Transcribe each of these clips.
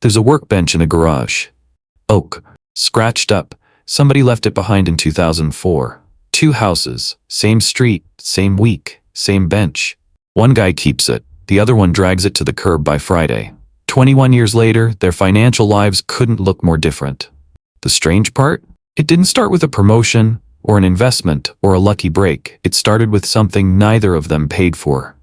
There's a workbench in a garage. Oak. Scratched up. Somebody left it behind in 2004. 2 houses. Same street. Same week. Same bench. One guy keeps it. The other one drags it to the curb by Friday. 21 years later, their financial lives couldn't look more different. The strange part? It didn't start with a promotion, or an investment, or a lucky break. It started with something neither of them paid for.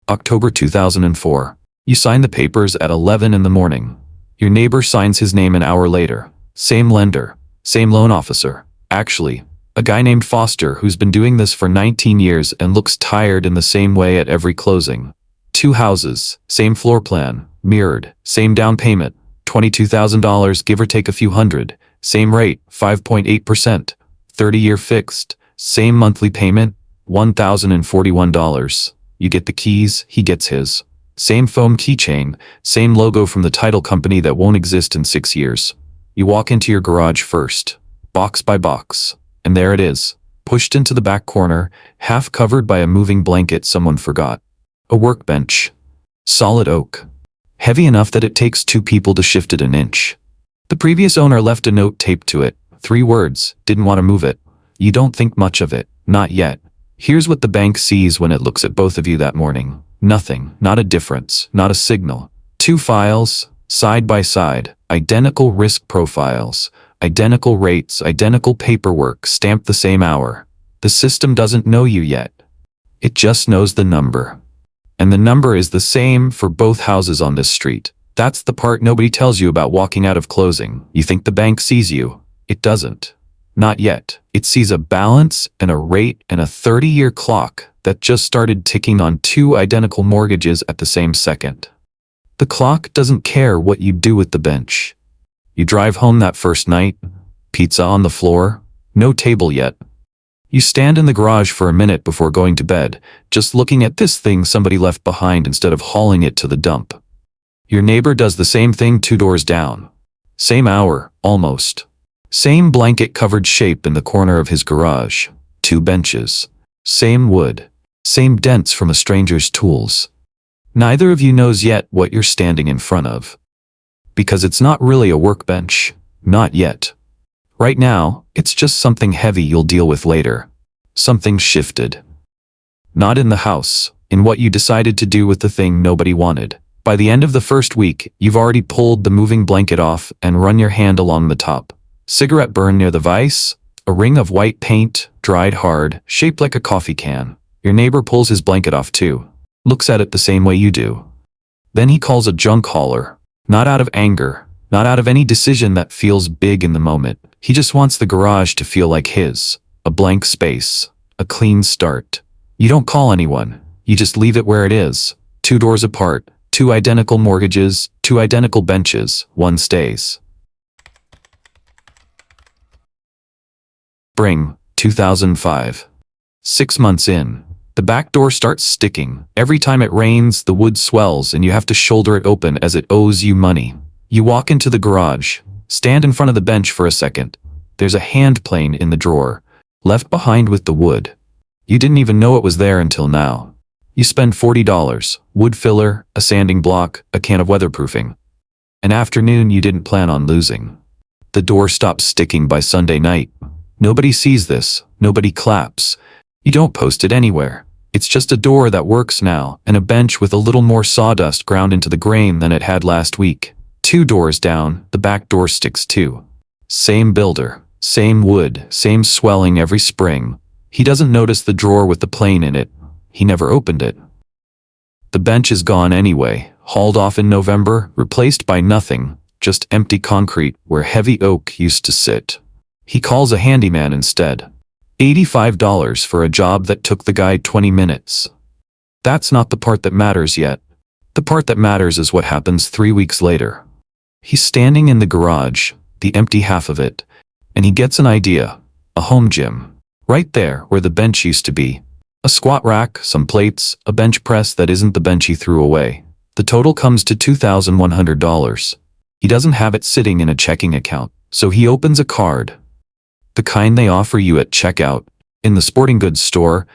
October 2004. You sign the papers at 11 in the morning. Your neighbor signs his name an hour later. Same lender. Same loan officer. Actually, a guy named Foster who's been doing this for 19 years and looks tired in the same way at every closing. 2 houses. Same floor plan. Mirrored. Same down payment. $22,000 give or take a few hundred. Same rate, 5.8%. 30-year fixed. Same monthly payment, $1,041. You get the keys, he gets his. Same foam keychain, same logo from the title company that won't exist in 6 years. You walk into your garage first, box by box, and there it is, pushed into the back corner, half covered by a moving blanket someone forgot. A workbench. Solid oak. Heavy enough that it takes 2 people to shift it an inch. The previous owner left a note taped to it. 3 words, didn't want to move it. You don't think much of it, not yet. Here's what the bank sees when it looks at both of you that morning. Nothing, not a difference, not a signal. 2 files, side by side, identical risk profiles, identical rates, identical paperwork, stamped the same hour. The system doesn't know you yet. It just knows the number. And the number is the same for both houses on this street. That's the part nobody tells you about walking out of closing. You think the bank sees you. It doesn't. Not yet. It sees a balance and a rate and a 30-year clock that just started ticking on 2 identical mortgages at the same second. The clock doesn't care what you do with the bench. You drive home that first night, pizza on the floor, no table yet. You stand in the garage for a minute before going to bed, just looking at this thing somebody left behind instead of hauling it to the dump. Your neighbor does the same thing 2 doors down. Same hour, almost. Same blanket-covered shape in the corner of his garage. 2 benches. Same wood. Same dents from a stranger's tools. Neither of you knows yet what you're standing in front of. Because it's not really a workbench. Not yet. Right now, it's just something heavy you'll deal with later. Something shifted. Not in the house, in what you decided to do with the thing nobody wanted. By the end of the first week, you've already pulled the moving blanket off and run your hand along the top. Cigarette burn near the vise, a ring of white paint, dried hard, shaped like a coffee can. Your neighbor pulls his blanket off too. Looks at it the same way you do. Then he calls a junk hauler. Not out of anger, not out of any decision that feels big in the moment. He just wants the garage to feel like his. A blank space. A clean start. You don't call anyone. You just leave it where it is. 2 doors apart. 2 identical mortgages. 2 identical benches. 1 stays. Spring, 2005. 6 months in. The back door starts sticking. Every time it rains, the wood swells and you have to shoulder it open as it owes you money. You walk into the garage. Stand in front of the bench for a second. There's a hand plane in the drawer, left behind with the wood. You didn't even know it was there until now. You spend $40, wood filler, a sanding block, a can of weatherproofing. An afternoon you didn't plan on losing. The door stops sticking by Sunday night. Nobody sees this, nobody claps. You don't post it anywhere. It's just a door that works now, and a bench with a little more sawdust ground into the grain than it had last week. 2 doors down, the back door sticks too. Same builder, same wood, same swelling every spring. He doesn't notice the drawer with the plane in it. He never opened it. The bench is gone anyway, hauled off in November, replaced by nothing, just empty concrete where heavy oak used to sit. He calls a handyman instead. $85 for a job that took the guy 20 minutes. That's not the part that matters yet. The part that matters is what happens 3 weeks later. He's standing in the garage, the empty half of it, and he gets an idea. A home gym. Right there where the bench used to be. A squat rack, some plates, a bench press that isn't the bench he threw away. The total comes to $2,100. He doesn't have it sitting in a checking account, so he opens a card. The kind they offer you at checkout, in the sporting goods store.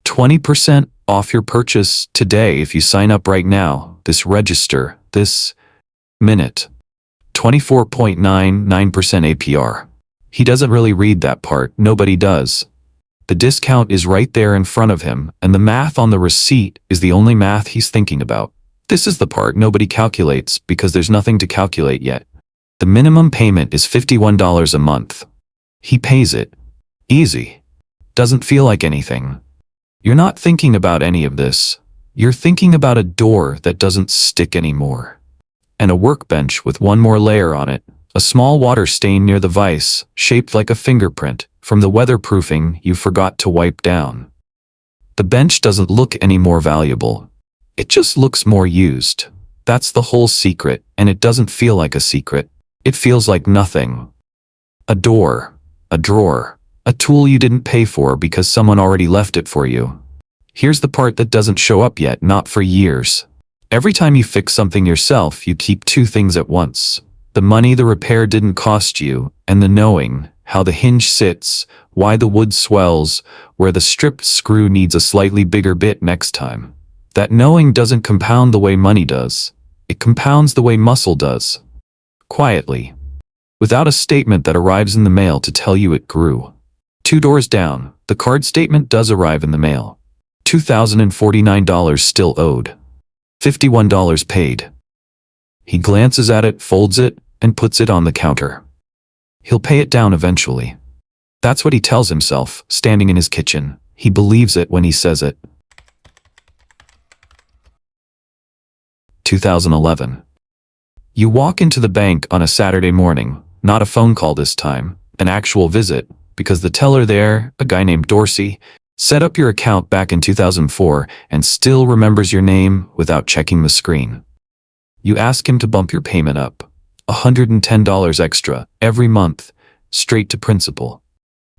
20% off your purchase today if you sign up right now. This register, this minute. 24.99% APR. He doesn't really read that part, nobody does. The discount is right there in front of him, and the math on the receipt is the only math he's thinking about. This is the part nobody calculates because there's nothing to calculate yet. The minimum payment is $51 a month. He pays it. Easy. Doesn't feel like anything. You're not thinking about any of this. You're thinking about a door that doesn't stick anymore. And a workbench with one more layer on it. A small water stain near the vise, shaped like a fingerprint, from the weatherproofing you forgot to wipe down. The bench doesn't look any more valuable. It just looks more used. That's the whole secret, and it doesn't feel like a secret. It feels like nothing. A door, a drawer, a tool you didn't pay for because someone already left it for you. Here's the part that doesn't show up yet, not for years. Every time you fix something yourself, you keep two things at once. The money the repair didn't cost you, and the knowing, how the hinge sits, why the wood swells, where the stripped screw needs a slightly bigger bit next time. That knowing doesn't compound the way money does. It compounds the way muscle does. Quietly. Without a statement that arrives in the mail to tell you it grew. 2 doors down, the card statement does arrive in the mail. $2,049 still owed. $51 paid. He glances at it, folds it, and puts it on the counter. He'll pay it down eventually. That's what he tells himself, standing in his kitchen. He believes it when he says it. 2011. You walk into the bank on a Saturday morning, not a phone call this time, an actual visit, because the teller there, a guy named Dorsey, set up your account back in 2004 and still remembers your name without checking the screen. You ask him to bump your payment up, $110 extra every month, straight to principal.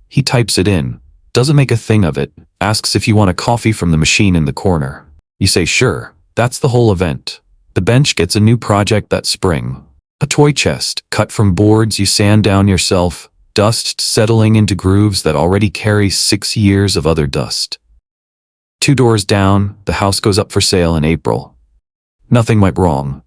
He types it in, doesn't make a thing of it, asks if you want a coffee from the machine in the corner. You say sure, that's the whole event. The bench gets a new project that spring. A toy chest, cut from boards you sand down yourself, dust settling into grooves that already carry 6 years of other dust. 2 doors down, the house goes up for sale in April. Nothing went wrong.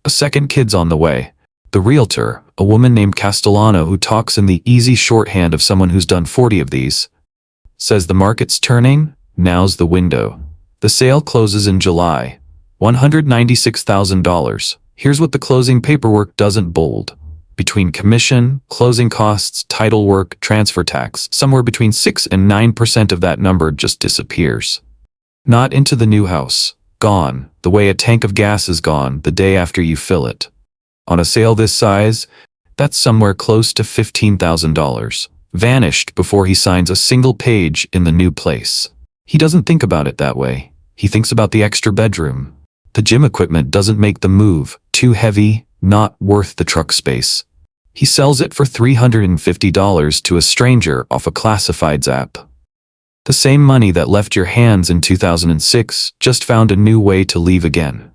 A second kid's on the way. The realtor, a woman named Castellano who talks in the easy shorthand of someone who's done 40 of these, says the market's turning, now's the window. The sale closes in July. $196,000. Here's what the closing paperwork doesn't bold. Between commission, closing costs, title work, transfer tax, somewhere between 6 and 9% of that number just disappears. Not into the new house. Gone, the way a tank of gas is gone the day after you fill it. On a sale this size, that's somewhere close to $15,000. Vanished before he signs a single page in the new place. He doesn't think about it that way. He thinks about the extra bedroom. The gym equipment doesn't make the move, too heavy, not worth the truck space. He sells it for $350 to a stranger off a classifieds app. The same money that left your hands in 2006 just found a new way to leave again.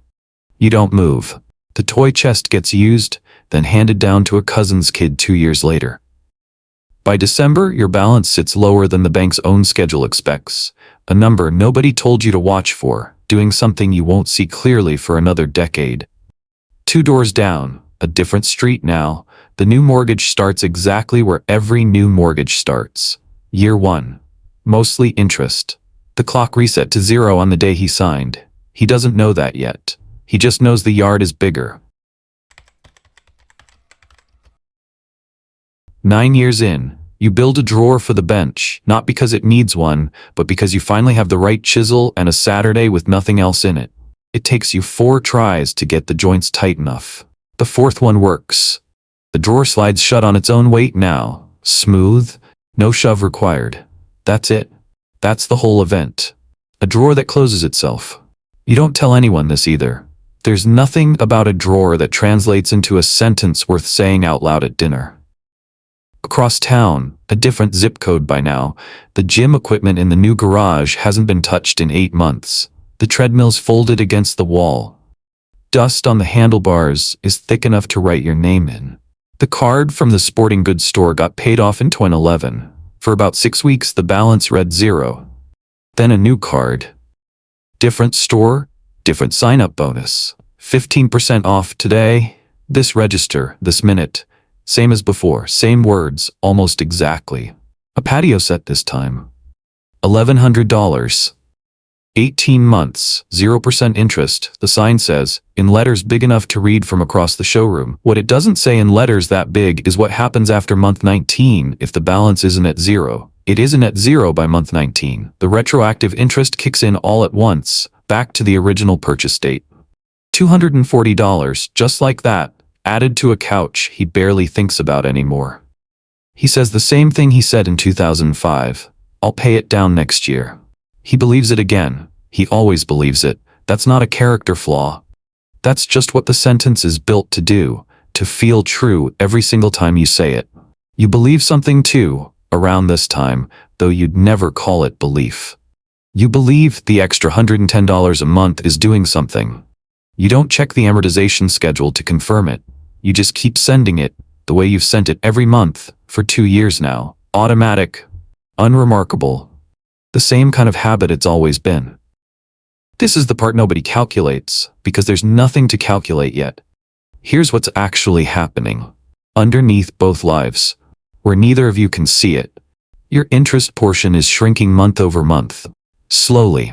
You don't move. The toy chest gets used, then handed down to a cousin's kid 2 years later. By December, your balance sits lower than the bank's own schedule expects, a number nobody told you to watch for, doing something you won't see clearly for another decade. 2 doors down, a different street now, the new mortgage starts exactly where every new mortgage starts. Year 1. Mostly interest. The clock reset to 0 on the day he signed. He doesn't know that yet. He just knows the yard is bigger. 9 years in, you build a drawer for the bench, not because it needs one, but because you finally have the right chisel and a Saturday with nothing else in it. It takes you 4 tries to get the joints tight enough. The 4th one works. The drawer slides shut on its own weight now. Smooth, no shove required. That's it. That's the whole event. A drawer that closes itself. You don't tell anyone this either. There's nothing about a drawer that translates into a sentence worth saying out loud at dinner. Across town, a different zip code by now, the gym equipment in the new garage hasn't been touched in 8 months. The treadmill's folded against the wall. Dust on the handlebars is thick enough to write your name in. The card from the sporting goods store got paid off in 2011. For about 6 weeks, the balance read 0. Then a new card. Different store, different sign-up bonus. 15% off today. This register, this minute. Same as before, same words, almost exactly. A patio set this time. $1,100. 18 months, 0% interest, the sign says, in letters big enough to read from across the showroom. What it doesn't say in letters that big is what happens after month 19 if the balance isn't at zero. It isn't at zero by month 19. The retroactive interest kicks in all at once, back to the original purchase date. $240, just like that, added to a couch he barely thinks about anymore. He says the same thing he said in 2005. I'll pay it down next year. He believes it again. He always believes it. That's not a character flaw. That's just what the sentence is built to do, to feel true every single time you say it. You believe something too, around this time, though you'd never call it belief. You believe the extra $110 a month is doing something. You don't check the amortization schedule to confirm it. You just keep sending it, the way you've sent it every month, for 2 years now. Automatic. Unremarkable. The same kind of habit it's always been. This is the part nobody calculates, because there's nothing to calculate yet. Here's what's actually happening. Underneath both lives, where neither of you can see it, your interest portion is shrinking month over month. Slowly.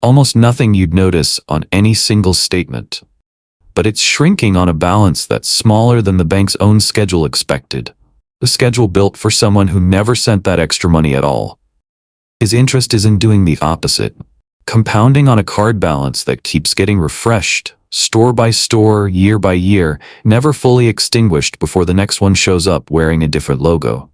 Almost nothing you'd notice on any single statement. But it's shrinking on a balance that's smaller than the bank's own schedule expected. The schedule built for someone who never sent that extra money at all. His interest is in doing the opposite. Compounding on a card balance that keeps getting refreshed, store by store, year by year, never fully extinguished before the next one shows up wearing a different logo.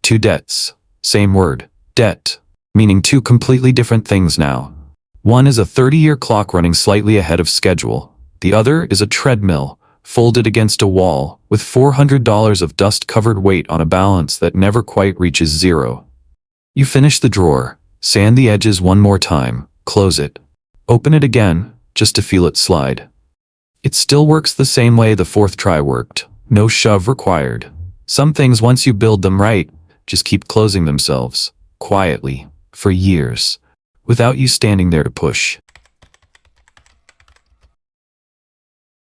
Two debts. Same word. Debt. Meaning two completely different things now. One is a 30-year clock running slightly ahead of schedule. The other is a treadmill, folded against a wall, with $400 of dust-covered weight on a balance that never quite reaches zero. You finish the drawer, sand the edges one more time, close it, open it again, just to feel it slide. It still works the same way the fourth try worked. No shove required. Some things, once you build them right, just keep closing themselves, quietly, for years, without you standing there to push.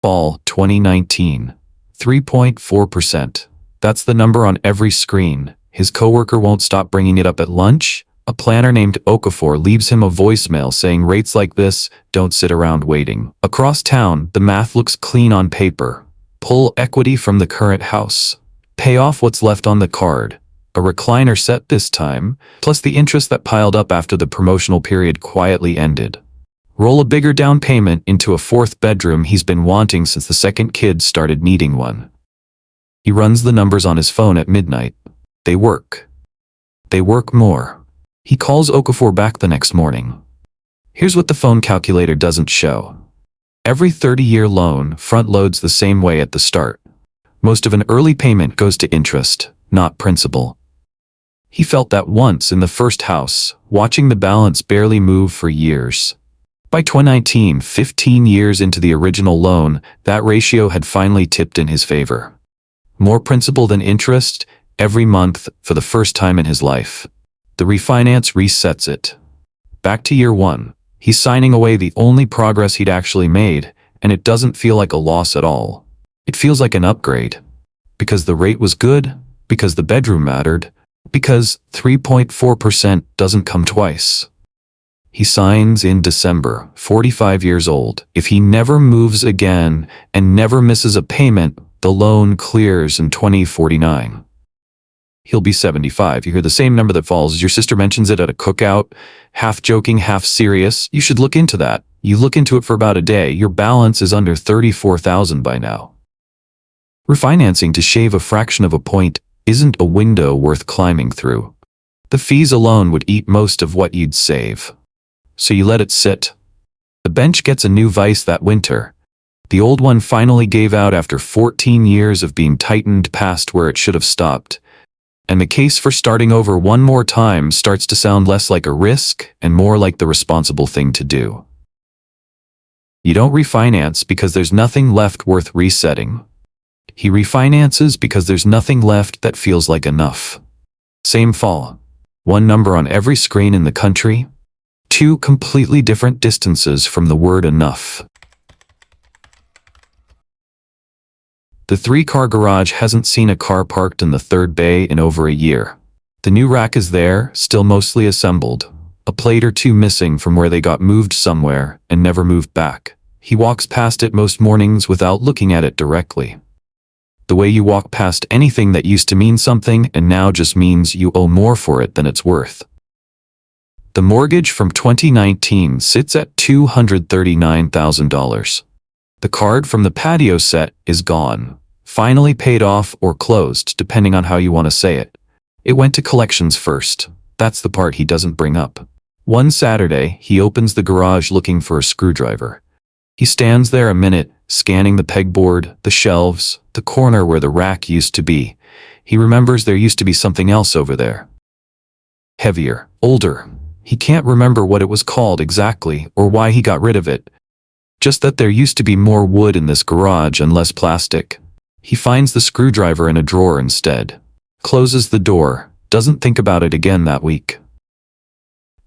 Fall 2019. 3.4%. That's the number on every screen. His coworker won't stop bringing it up at lunch. A planner named Okafor leaves him a voicemail saying rates like this don't sit around waiting. Across town, the math looks clean on paper. Pull equity from the current house. Pay off what's left on the card. A recliner set this time, plus the interest that piled up after the promotional period quietly ended. Roll a bigger down payment into a fourth bedroom he's been wanting since the second kid started needing one. He runs the numbers on his phone at midnight. They work. They work more. He calls Okafor back the next morning. Here's what the phone calculator doesn't show. Every 30-year loan front-loads the same way at the start. Most of an early payment goes to interest, not principal. He felt that once in the first house, watching the balance barely move for years. By 2019, 15 years into the original loan, that ratio had finally tipped in his favor. More principal than interest, every month, for the first time in his life. The refinance resets it. Back to year one, he's signing away the only progress he'd actually made, and it doesn't feel like a loss at all. It feels like an upgrade. Because the rate was good, because the bedroom mattered, because 3.4% doesn't come twice. He signs in December, 45 years old. If he never moves again and never misses a payment, the loan clears in 2049. He'll be 75. You hear the same number that falls as your sister mentions it at a cookout, half joking, half serious. You should look into that. You look into it for about a day, your balance is under $34,000 by now. Refinancing to shave a fraction of a point isn't a window worth climbing through. The fees alone would eat most of what you'd save. So you let it sit. The bench gets a new vice that winter. The old one finally gave out after 14 years of being tightened past where it should have stopped. And the case for starting over one more time starts to sound less like a risk and more like the responsible thing to do. You don't refinance because there's nothing left worth resetting. He refinances because there's nothing left that feels like enough. Same fall. One number on every screen in the country. Two completely different distances from the word enough. The three-car garage hasn't seen a car parked in the third bay in over a year. The new rack is there, still mostly assembled. A plate or two missing from where they got moved somewhere and never moved back. He walks past it most mornings without looking at it directly. The way you walk past anything that used to mean something and now just means you owe more for it than it's worth. The mortgage from 2019 sits at $239,000. The card from the patio set is gone, finally paid off or closed, depending on how you want to say it. It went to collections first. That's the part he doesn't bring up. One Saturday, he opens the garage looking for a screwdriver. He stands there a minute, scanning the pegboard, the shelves, the corner where the rack used to be. He remembers there used to be something else over there. Heavier, older. He can't remember what it was called exactly or why he got rid of it. Just that there used to be more wood in this garage and less plastic. He finds the screwdriver in a drawer instead. Closes the door, doesn't think about it again that week.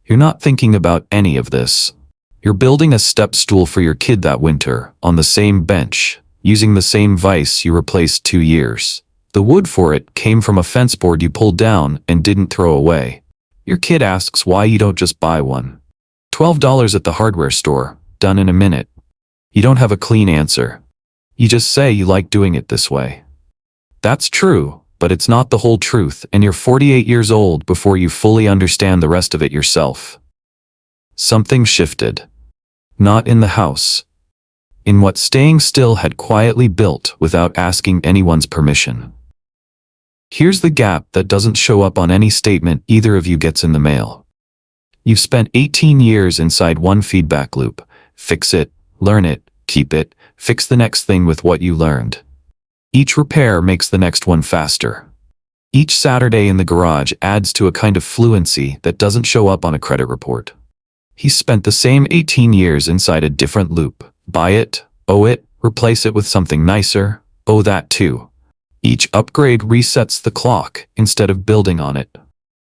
You're not thinking about any of this. You're building a step stool for your kid that winter, on the same bench, using the same vise you replaced 2 years. The wood for it came from a fence board you pulled down and didn't throw away. Your kid asks why you don't just buy one. $12 at the hardware store, done in a minute. You don't have a clean answer. You just say you like doing it this way. That's true, but it's not the whole truth, and you're 48 years old before you fully understand the rest of it yourself. Something shifted. Not in the house. In what staying still had quietly built without asking anyone's permission. Here's the gap that doesn't show up on any statement either of you gets in the mail. You've spent 18 years inside one feedback loop. Fix it, learn it, keep it, fix the next thing with what you learned. Each repair makes the next one faster. Each Saturday in the garage adds to a kind of fluency that doesn't show up on a credit report. He's spent the same 18 years inside a different loop. Buy it, owe it, replace it with something nicer, owe that too. Each upgrade resets the clock instead of building on it.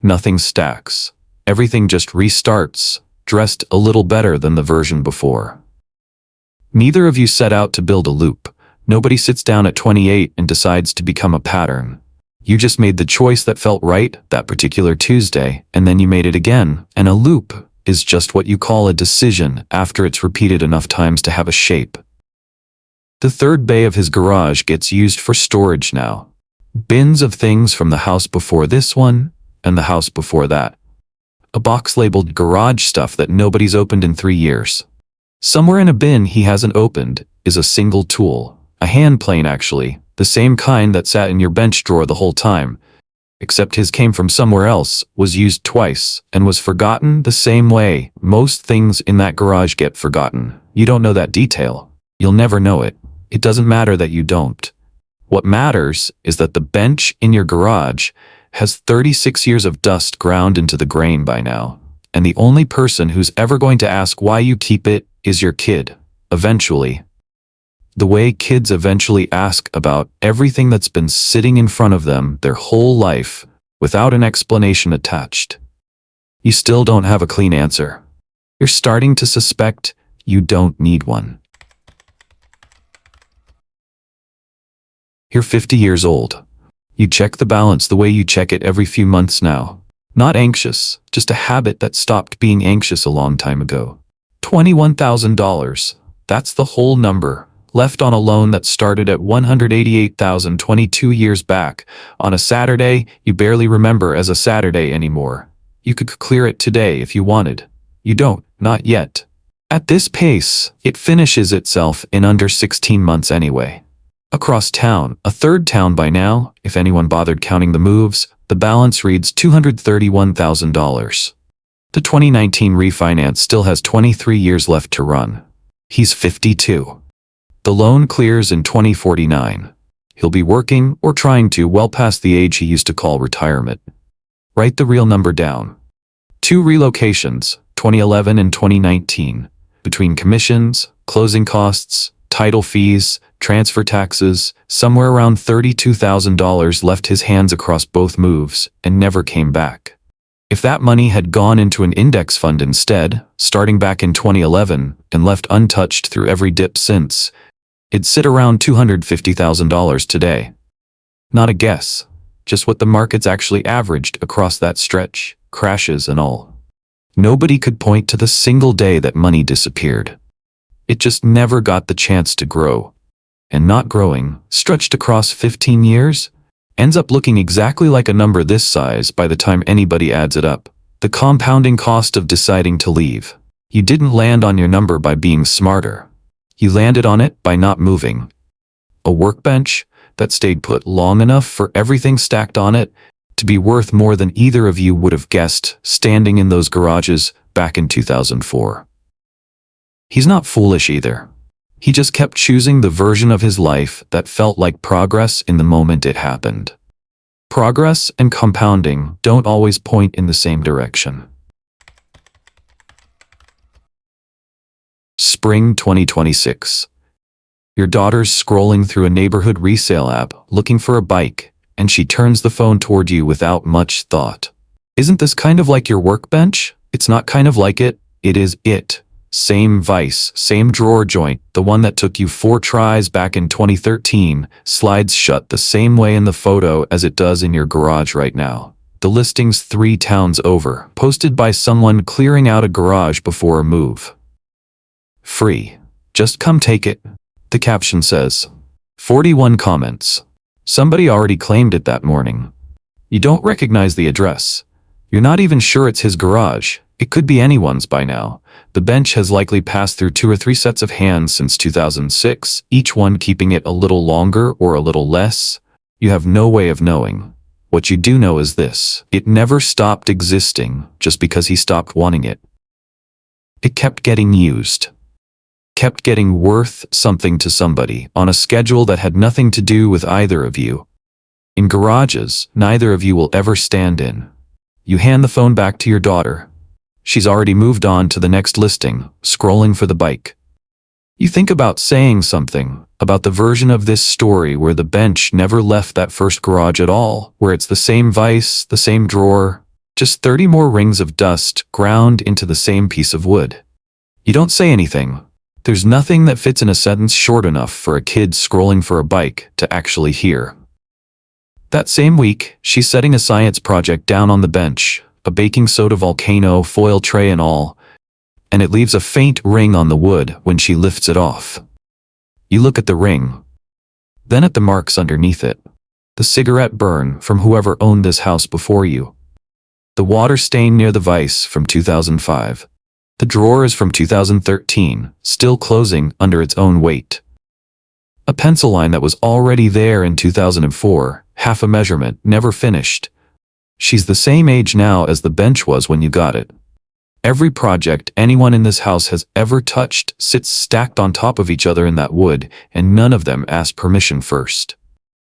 Nothing stacks. Everything just restarts, dressed a little better than the version before. Neither of you set out to build a loop. Nobody sits down at 28 and decides to become a pattern. You just made the choice that felt right that particular Tuesday, and then you made it again, and a loop is just what you call a decision after it's repeated enough times to have a shape. The third bay of his garage gets used for storage now. Bins of things from the house before this one, and the house before that. A box labeled garage stuff that nobody's opened in 3 years. Somewhere in a bin he hasn't opened is a single tool, a hand plane actually, the same kind that sat in your bench drawer the whole time, except his came from somewhere else, was used twice, and was forgotten the same way most things in that garage get forgotten. You don't know that detail. You'll never know it. It doesn't matter that you don't. What matters is that the bench in your garage has 36 years of dust ground into the grain by now, and the only person who's ever going to ask why you keep it is your kid, eventually. The way kids eventually ask about everything that's been sitting in front of them their whole life, without an explanation attached. You still don't have a clean answer. You're starting to suspect you don't need one. You're 50 years old. You check the balance the way you check it every few months now. Not anxious, just a habit that stopped being anxious a long time ago. $21,000. That's the whole number. Left on a loan that started at $188,000 22 years back, on a Saturday you barely remember as a Saturday anymore. You could clear it today if you wanted. You don't, not yet. At this pace, it finishes itself in under 16 months anyway. Across town, a third town by now, if anyone bothered counting the moves, the balance reads $231,000. The 2019 refinance still has 23 years left to run. He's 52. The loan clears in 2049. He'll be working or trying to well past the age he used to call retirement. Write the real number down. 2 relocations, 2011 and 2019, between commissions, closing costs, title fees, transfer taxes, somewhere around $32,000 left his hands across both moves and never came back. If that money had gone into an index fund instead, starting back in 2011 and left untouched through every dip since, it'd sit around $250,000 today. Not a guess, just what the markets actually averaged across that stretch, crashes and all. Nobody could point to the single day that money disappeared. It just never got the chance to grow. And not growing, stretched across 15 years, ends up looking exactly like a number this size by the time anybody adds it up. The compounding cost of deciding to leave. You didn't land on your number by being smarter. You landed on it by not moving. A workbench that stayed put long enough for everything stacked on it to be worth more than either of you would have guessed standing in those garages back in 2004. He's not foolish either. He just kept choosing the version of his life that felt like progress in the moment it happened. Progress and compounding don't always point in the same direction. Spring 2026. Your daughter's scrolling through a neighborhood resale app looking for a bike, and she turns the phone toward you without much thought. Isn't this kind of like your workbench? It's not kind of like it, it is it. Same vise, same drawer joint, the one that took you 4 tries back in 2013, slides shut the same way in the photo as it does in your garage right now. The listing's 3 towns over, posted by someone clearing out a garage before a move. Free. Just come take it, the caption says. 41 comments. Somebody already claimed it that morning. You don't recognize the address. You're not even sure it's his garage. It could be anyone's by now. The bench has likely passed through 2 or 3 sets of hands since 2006, each one keeping it a little longer or a little less. You have no way of knowing. What you do know is this: it never stopped existing just because he stopped wanting it. It kept getting used. Kept getting worth something to somebody on a schedule that had nothing to do with either of you. In garages, neither of you will ever stand in. You hand the phone back to your daughter. She's already moved on to the next listing, scrolling for the bike. You think about saying something, about the version of this story where the bench never left that first garage at all, where it's the same vise, the same drawer, just 30 more rings of dust ground into the same piece of wood. You don't say anything. There's nothing that fits in a sentence short enough for a kid scrolling for a bike to actually hear. That same week, she's setting a science project down on the bench, a baking soda volcano, foil tray and all, and it leaves a faint ring on the wood when she lifts it off. You look at the ring, then at the marks underneath it. The cigarette burn from whoever owned this house before you. The water stain near the vise from 2005. The drawer is from 2013, still closing under its own weight. A pencil line that was already there in 2004, half a measurement, never finished. She's the same age now as the bench was when you got it. Every project anyone in this house has ever touched sits stacked on top of each other in that wood, and none of them ask permission first.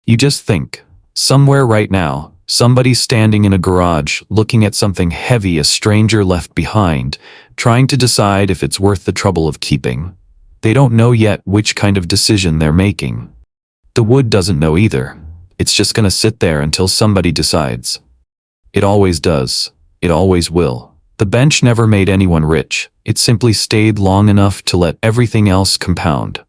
You just think, somewhere right now, somebody's standing in a garage looking at something heavy a stranger left behind, trying to decide if it's worth the trouble of keeping. They don't know yet which kind of decision they're making. The wood doesn't know either. It's just gonna sit there until somebody decides. It always does. It always will. The bench never made anyone rich. It simply stayed long enough to let everything else compound.